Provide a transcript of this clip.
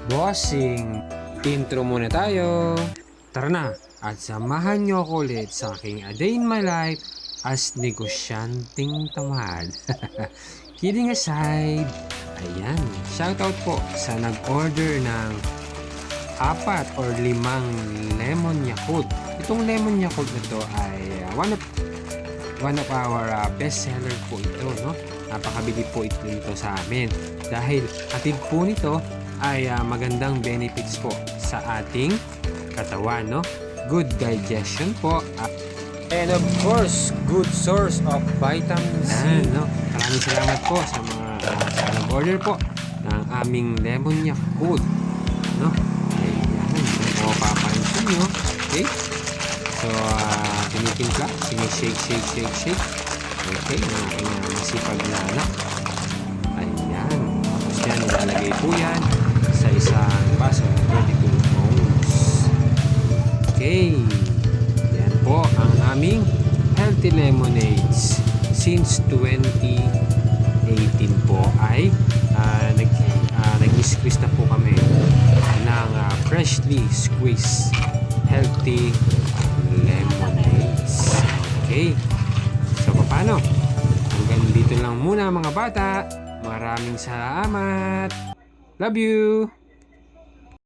Bossing, intro muna tayo. Tara na at samahan niyo ako ulit sa aking A Day in My Life as negosyanteng tamad. Kidding aside, ayan, shoutout po sa nag-order ng 4 or 5 lemon Yakult. Itong lemon Yakult na to ay one of our best seller po ito, no? Napakabili po ito sa amin dahil hatid po nito ay magandang benefits po sa ating katawan, no? Good digestion po. And of course, good source of vitamin C. No? Maraming salamat po sa mga sa nag-order po ng aming lemon Yakult, no? Ayan, kung papansin nyo. Okay? So, tinitimpla, shake. Okay, ng aking masipag na anak. Ayan. Tapos yan, ilalagay po yan sa isang baso ng 22 ounce. Okay. Yan po ang aming healthy lemonades. Since 2018 po ay nag-squeeze na po kami ng freshly squeezed healthy lemonades. Okay. So, paano? Hanggang dito lang muna mga bata. Maraming salamat. Love you!